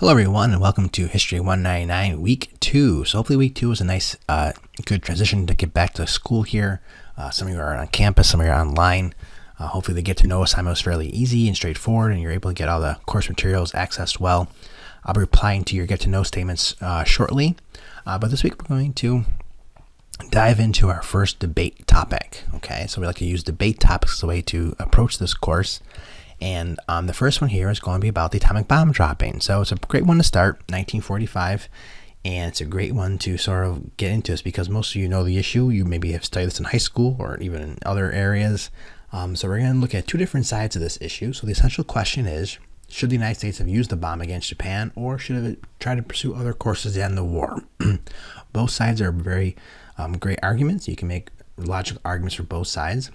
Hello everyone and welcome to History 199 Week 2. So hopefully Week 2 was a nice, good transition to get back to school here. Some of you are on campus, some of you are online. Hopefully the get to know assignment was fairly easy and straightforward and you're able to get all the course materials accessed well. I'll be replying to your get to know statements shortly. But this week we're going to dive into our first debate topic. Okay, so we like to use debate topics as a way to approach this course. And the first one here is going to be about the atomic bomb dropping. So it's a great one to start, 1945, and it's a great one to sort of get into this because most of you know the issue. You maybe have studied this in high school or even in other areas. So we're going to look at two different sides of this issue. So the essential question is, should the United States have used the bomb against Japan, or should it try to pursue other courses to end the war? Both sides are very great arguments. You can make logical arguments for both sides.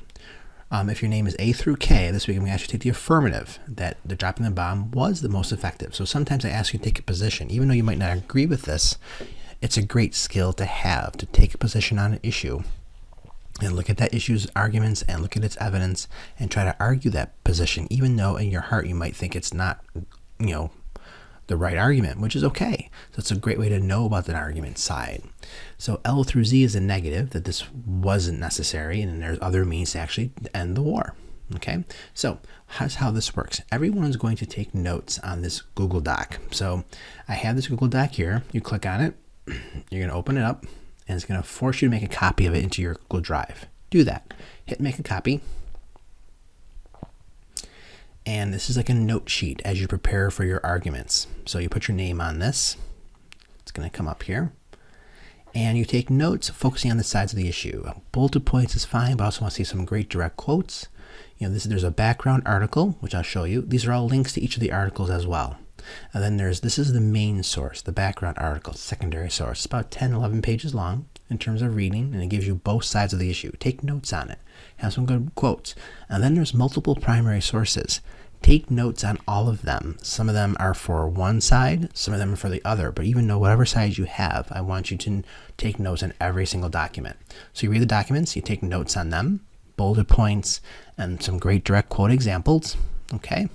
If your name is A through K, this week I'm going to actually take the affirmative that the dropping the bomb was the most effective. So sometimes I ask you to take a position. Even though you might not agree with this, it's a great skill to have, to take a position on an issue and look at that issue's arguments and look at its evidence and try to argue that position, even though in your heart you might think it's not, the right argument, which is okay. So it's a great way to know about that argument side. So L through Z is a negative, that this wasn't necessary, and then there's other means to actually end the war. Okay, so here's how this works. Everyone is going to take notes on this Google Doc. So I have this Google Doc here. You click on it, you're going to open it up, and it's going to force you to make a copy of it into your Google Drive. Do that. Hit make a copy. And this is like a note sheet as you prepare for your arguments. So you put your name on this. It's going to come up here. And you take notes focusing on the sides of the issue. Bulleted points is fine, but I also want to see some great direct quotes. There's a background article, which I'll show you. These are all links to each of the articles as well. And then this is the main source, the background article, secondary source. It's about 10, 11 pages long in terms of reading, and it gives you both sides of the issue. Take notes on it. Have some good quotes. And then there's multiple primary sources. Take notes on all of them. Some of them are for one side, some of them are for the other, but even though whatever side you have, I want you to take notes on every single document. So you read the documents, you take notes on them, bullet points, and some great direct quote examples. Okay.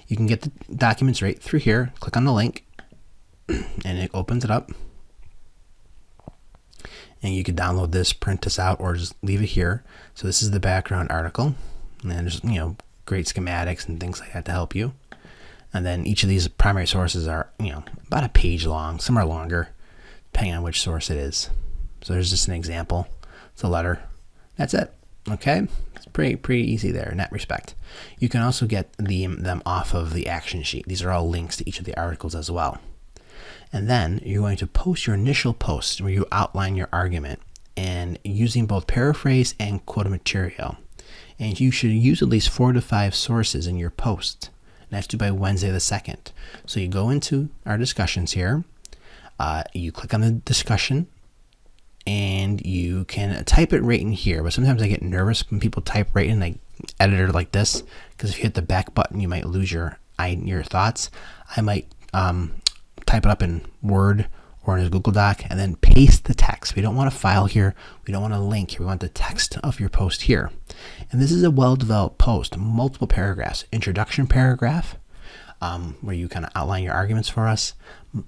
You can get the documents right through here. Click on the link, and it opens it up. And you can download this, print this out, or just leave it here. So this is the background article. And then there's, great schematics and things like that to help you. And then each of these primary sources are, about a page long. Some are longer, depending on which source it is. So there's just an example. It's a letter. That's it. Okay? It's pretty easy there in that respect. You can also get them off of the action sheet. These are all links to each of the articles as well. And then you're going to post your initial post where you outline your argument and using both paraphrase and quoted material. And you should use at least 4 to 5 sources in your post. And that's due by Wednesday the 2nd. So you go into our discussions here. You click on the discussion. And you can type it right in here. But sometimes I get nervous when people type right in like editor like this. Because if you hit the back button, you might lose your thoughts. I might type it up in Word or in a Google Doc and then paste the text. We don't want a file here. We don't want a link here. We want the text of your post here. And this is a well-developed post, multiple paragraphs. Introduction paragraph, where you kind of outline your arguments for us.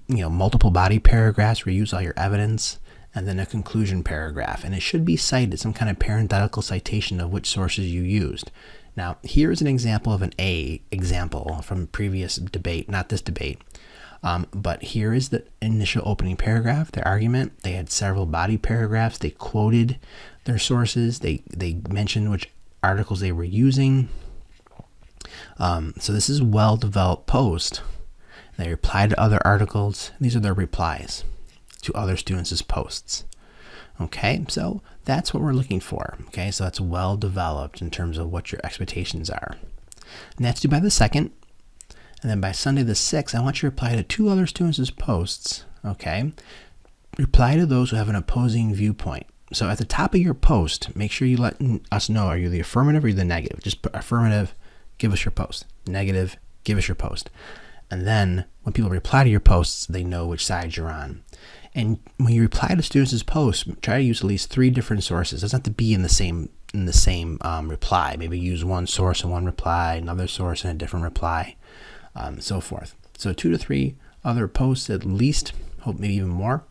Multiple body paragraphs where you use all your evidence. And then a conclusion paragraph. And it should be cited, some kind of parenthetical citation of which sources you used. Now, here is an example of an A example from previous debate, not this debate. But here is the initial opening paragraph, their argument. They had several body paragraphs. They quoted their sources. They mentioned which articles they were using. So this is a well-developed post. They replied to other articles. These are their replies to other students' posts. Okay, so that's what we're looking for. Okay, so that's well-developed in terms of what your expectations are. And that's due by the 2nd. And then by Sunday the 6th, I want you to reply to 2 other students' posts, okay? Reply to those who have an opposing viewpoint. So at the top of your post, make sure you let us know, are you the affirmative or the negative? Just put affirmative, give us your post. Negative, give us your post. And then when people reply to your posts, they know which side you're on. And when you reply to students' posts, try to use at least 3 different sources. It doesn't have to be in the same reply. Maybe use one source in one reply, another source in a different reply. So forth. So 2 to 3 other posts at least, hope maybe even more.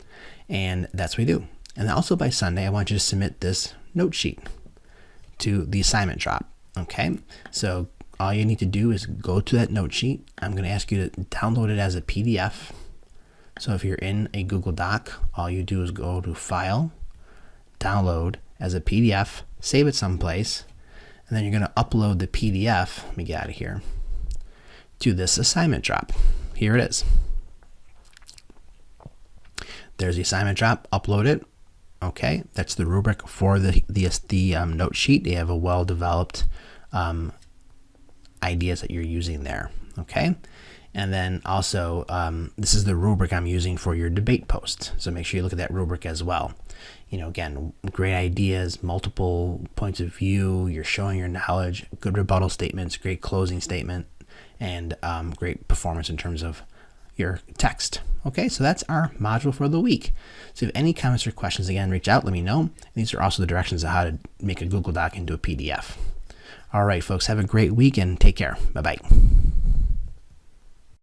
And that's what we do. And also by Sunday, I want you to submit this note sheet to the assignment drop. Okay, so all you need to do is go to that note sheet. I'm going to ask you to download it as a PDF. So if you're in a Google Doc, all you do is go to File, Download as a PDF, save it someplace, and then you're going to upload the PDF, let me get out of here, to this assignment drop. Here it is. There's the assignment drop, upload it. Okay, that's the rubric for the note sheet. They have a well-developed ideas that you're using there. Okay, and then also this is the rubric I'm using for your debate post. So make sure you look at that rubric as well. You know, again, great ideas, multiple points of view. You're showing your knowledge, good rebuttal statements, great closing statement, and great performance in terms of your text. Okay, so that's our module for the week. So if you have any comments or questions, again, reach out, let me know. These are also the directions of how to make a Google Doc into a PDF. All right, folks, have a great week and take care. Bye-bye.